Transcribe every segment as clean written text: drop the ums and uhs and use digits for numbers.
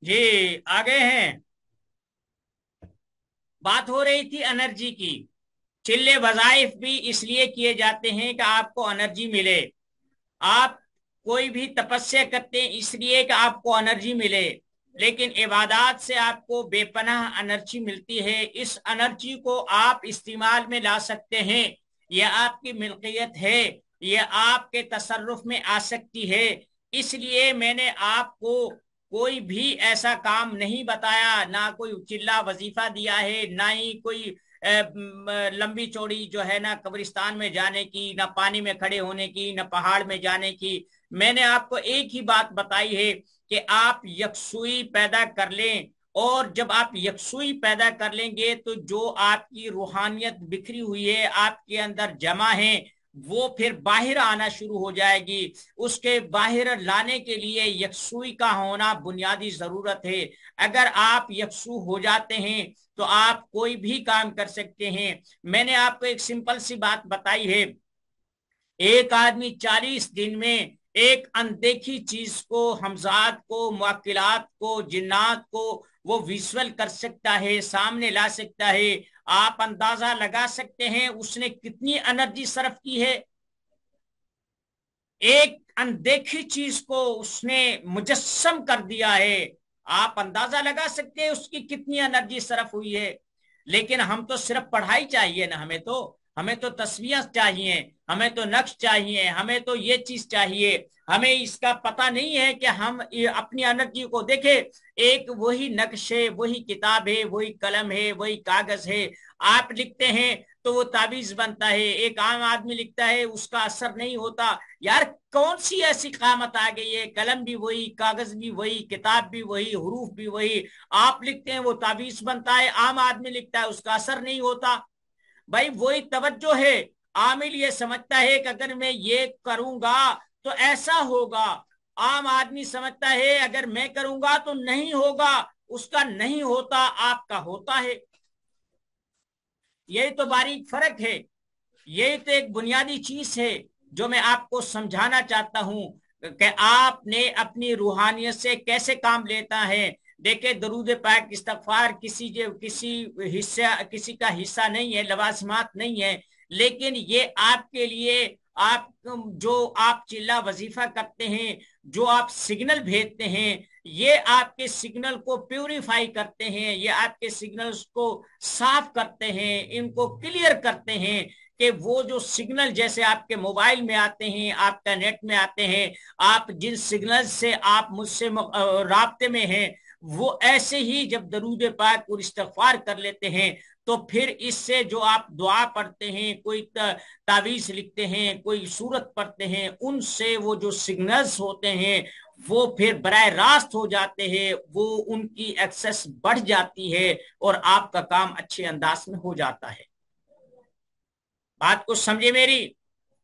जी, आगे हैं। बात हो रही थी एनर्जी की। चिल्ले वजाइफ भी इसलिए किए जाते हैं कि आपको एनर्जी मिले। आप कोई भी तपस्या करते हैं इसलिए कि आपको एनर्जी मिले। लेकिन इबादत से आपको बेपनाह एनर्जी मिलती है। इस एनर्जी को आप इस्तेमाल में ला सकते हैं। यह आपकी मिल्कियत है। यह आपके तसर्रुफ में आ सकती है। इसलिए मैंने आपको कोई भी ऐसा काम नहीं बताया, ना कोई चिल्ला वजीफा दिया है, ना ही कोई लंबी चौड़ी जो है ना कब्रिस्तान में जाने की, ना पानी में खड़े होने की, ना पहाड़ में जाने की। मैंने आपको एक ही बात बताई है कि आप यकसुई पैदा कर लें। और जब आप यकसुई पैदा कर लेंगे तो जो आपकी रूहानियत बिखरी हुई है, आपके अंदर जमा है, वो फिर बाहर आना शुरू हो जाएगी। उसके बाहर लाने के लिए यकसुई का होना बुनियादी जरूरत है। अगर आप यकसू हो जाते हैं तो आप कोई भी काम कर सकते हैं। मैंने आपको एक सिंपल सी बात बताई है। एक आदमी 40 दिन में एक अनदेखी चीज को, हमजात को, मुअक्किलात को, जिन्नात को वो विजुअल कर सकता है, सामने ला सकता है। आप अंदाजा लगा सकते हैं उसने कितनी एनर्जी सर्फ की है। एक अनदेखी चीज को उसने मुजस्सम कर दिया है। आप अंदाजा लगा सकते हैं उसकी कितनी एनर्जी सरफ हुई है। लेकिन हम तो सिर्फ पढ़ाई चाहिए ना, हमें तो तस्वीरें चाहिए, हमें तो नक्श चाहिए, हमें तो ये चीज चाहिए। हमें इसका पता नहीं है कि हम अपनी एनर्जी को देखें। एक वही नक्श है, वही किताब है, वही कलम है, वही कागज है। आप लिखते हैं तो वो ताबीज बनता है। एक आम आदमी लिखता है, उसका असर नहीं होता। यार, कौन सी ऐसी कामत आ गई है? कलम भी वही, कागज भी वही, किताब भी वही, हरूफ भी वही। आप लिखते हैं वो ताबीज बनता है, आम आदमी लिखता है उसका असर नहीं होता। भाई, वही तवज्जो है। आमिल ये समझता है कि अगर मैं ये करूंगा तो ऐसा होगा। आम आदमी समझता है अगर मैं करूंगा तो नहीं होगा। उसका नहीं होता, आपका होता है। यही तो बारीक फर्क है। यही तो एक बुनियादी चीज है जो मैं आपको समझाना चाहता हूं कि आपने अपनी रूहानियत से कैसे काम लेता है। देखिए, दरूद पाक, इस्तगफार किसी हिस्सा, किसी का हिस्सा नहीं है, लवाजमात नहीं है। लेकिन ये आपके लिए, आप जो आप चिल्ला वजीफा करते हैं, जो आप सिग्नल भेजते हैं, ये आपके सिग्नल को प्यूरिफाई करते हैं, ये आपके सिग्नल्स को साफ करते हैं, इनको क्लियर करते हैं। कि वो जो सिग्नल जैसे आपके मोबाइल में आते हैं, आपका नेट में आते हैं, आप जिन सिग्नल से आप मुझसे राब्ते में हैं, वो ऐसे ही जब दरूद पाक और इस्तगफार कर लेते हैं तो फिर इससे जो आप दुआ पढ़ते हैं, कोई तावीज लिखते हैं, कोई सूरत पढ़ते हैं, उनसे वो जो सिग्नल्स होते हैं वो फिर बराह रास्त हो जाते हैं। वो उनकी एक्सेस बढ़ जाती है और आपका काम अच्छे अंदाज में हो जाता है। बात को समझे मेरी,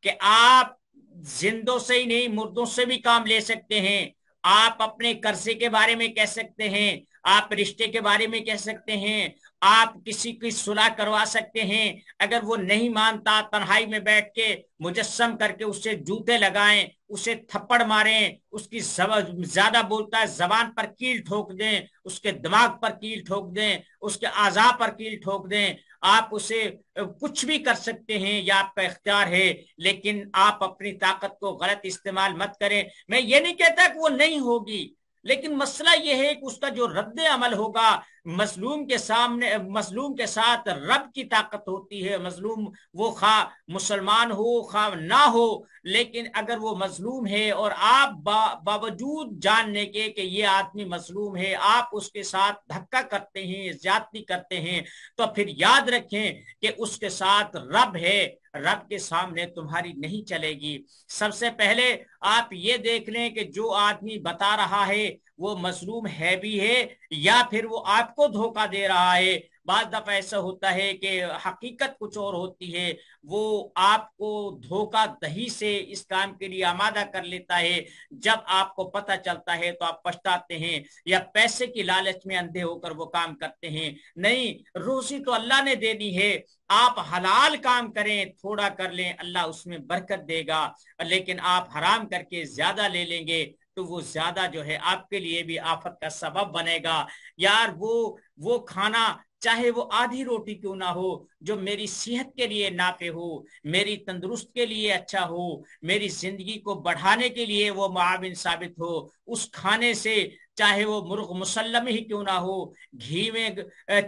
कि आप जिंदों से ही नहीं, मुर्दों से भी काम ले सकते हैं। आप अपने कर्जे के बारे में कह सकते हैं, आप रिश्ते के बारे में कह सकते हैं, आप किसी की सुलह करवा सकते हैं। अगर वो नहीं मानता, तन्हाई में बैठ के मुजस्सम करके उससे जूते लगाएं, उसे थप्पड़ मारें, उसकी ज्यादा बोलता है जबान पर कील ठोक दें, उसके दिमाग पर कील ठोक दें, उसके आज़ा पर कील ठोक दें। आप उसे कुछ भी कर सकते हैं, यह आपका इख्तियार है। लेकिन आप अपनी ताकत को गलत इस्तेमाल मत करें। मैं ये नहीं कहता कि वो नहीं होगी, लेकिन मसला ये है कि उसका जो रद्द अमल होगा, मजलूम के सामने, मजलूम के साथ रब की ताकत होती है। मजलूम वो खा मुसलमान हो खा ना हो, लेकिन अगर वो मजलूम है और आप बावजूद जानने के कि ये आदमी मजलूम है, आप उसके साथ धक्का करते हैं, ज्यादती करते हैं, तो फिर याद रखें कि उसके साथ रब है। रब के सामने तुम्हारी नहीं चलेगी। सबसे पहले आप ये देख लें कि जो आदमी बता रहा है वो मजलूम है भी है, या फिर वो आपको धोखा दे रहा है। बाज दफा ऐसा होता है कि हकीकत कुछ और होती है। वो आपको धोखा दही से इस काम के लिए आमादा कर लेता है। जब आपको पता चलता है तो आप पछताते हैं, या पैसे की लालच में अंधे होकर वो काम करते हैं। नहीं, रोजी तो अल्लाह ने देनी है। आप हलाल काम करें, थोड़ा कर लें, अल्लाह उसमें बरकत देगा। लेकिन आप हराम करके ज्यादा ले लेंगे تو وہ زیادہ جو ہے آپ کے لیے بھی آفت کا سبب بنے گا۔ یار وہ کھانا چاہے وہ آدھی روٹی کیوں نہ ہو، جو میری صحت کے لیے نافع ہو، میری تندرست کے لیے اچھا ہو، میری زندگی کو بڑھانے کے لیے وہ معاون ثابت ہو، اس کھانے سے چاہے وہ مرغ مسلم ہی کیوں نہ ہو، گھی میں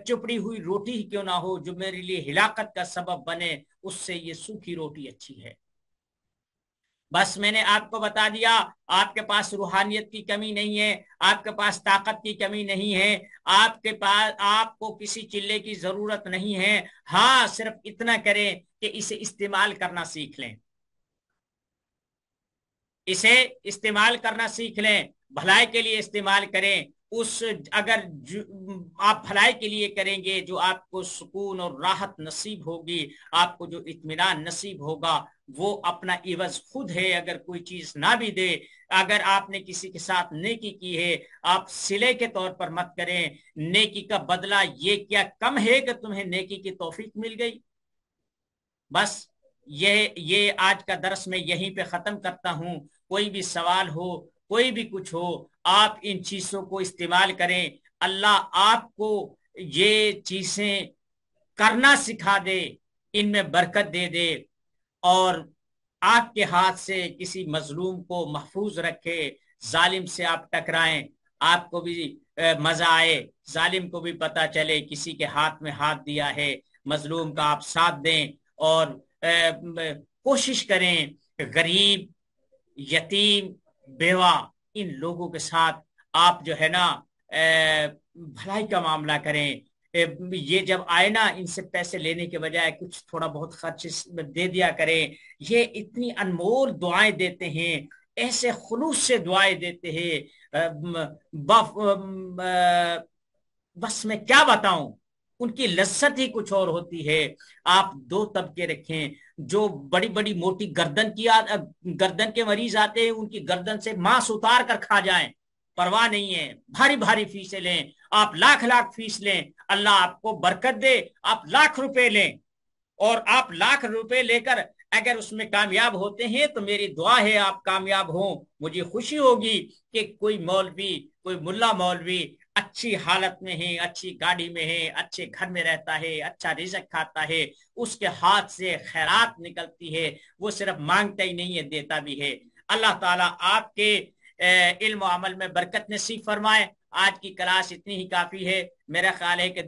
چپڑی ہوئی روٹی ہی کیوں نہ ہو، جو میرے لیے ہلاکت کا سبب بنے، اس سے یہ سوکھی روٹی اچھی ہے۔ بس میں نے آپ کو بتا دیا، آپ کے پاس روحانیت کی کمی نہیں ہے، آپ کے پاس طاقت کی کمی نہیں ہے، آپ کے پاس آپ کو کسی چلے کی ضرورت نہیں ہے۔ ہاں، صرف اتنا کریں کہ اسے استعمال کرنا سیکھ لیں، اسے استعمال کرنا سیکھ لیں، بھلائی کے لیے استعمال کریں۔ اگر آپ بھلائی کے لیے کریں گے، جو آپ کو سکون اور راحت نصیب ہوگی، آپ کو جو اطمینان نصیب ہوگا، وہ اپنا عوض خود ہے۔ اگر کوئی چیز نہ بھی دے، اگر آپ نے کسی کے ساتھ نیکی کی ہے، آپ صلے کے طور پر مت کریں۔ نیکی کا بدلہ یہ کیا کم ہے کہ تمہیں نیکی کی توفیق مل گئی؟ بس یہ آج کا درس میں یہیں پہ ختم کرتا ہوں۔ کوئی بھی سوال ہو، کوئی بھی کچھ ہو، آپ ان چیزوں کو استعمال کریں۔ اللہ آپ کو یہ چیزیں کرنا سکھا دے، ان میں برکت دے دے، اور آپ کے ہاتھ سے کسی مظلوم کو محفوظ رکھے۔ ظالم سے آپ ٹکرائیں، آپ کو بھی مزہ آئے، ظالم کو بھی پتا چلے کسی کے ہاتھ میں ہاتھ دیا ہے، مظلوم کا آپ ساتھ دیں، اور کوشش کریں غریب، یتیم، بیوہ، ان لوگوں کے ساتھ آپ جو ہے نا بھلائی کا معاملہ کریں۔ یہ جب آئے نا، ان سے پیسے لینے کے بجائے کچھ تھوڑا بہت خرچ دے دیا کریں۔ یہ اتنی انمول دعائیں دیتے ہیں، ایسے خلوص سے دعائیں دیتے ہیں، بس میں کیا بتاؤں، ان کی لذت ہی کچھ اور ہوتی ہے۔ آپ دو طبقے رکھیں، جو بڑی بڑی موٹی گردن کے مریض آتے ہیں، ان کی گردن سے ماंس اتار کر کھا جائیں، پرواہ نہیں ہے، بھاری بھاری فیسیں لیں، آپ لاکھ لاکھ فیس لیں، اللہ آپ کو برکت دے، آپ لاکھ روپے لیں، اور آپ لاکھ روپے لے کر اگر اس میں کامیاب ہوتے ہیں تو میری دعا ہے آپ کامیاب ہوں۔ مجھے خوشی ہوگی کہ کوئی مولوی، کوئی ملا مولوی اچھی حالت میں ہے، اچھی گاڑی میں ہے، اچھے گھر میں رہتا ہے، اچھا رزق کھاتا ہے، اس کے ہاتھ سے خیرات نکلتی ہے، وہ صرف مانگتا ہی نہیں ہے، دیتا بھی ہے۔ اللہ تعالیٰ آپ کے علم و عمل میں برکت نصیب فرمائے۔ آج کی کلاس اتنی ہی کافی ہے، میرا خیال ہے کہ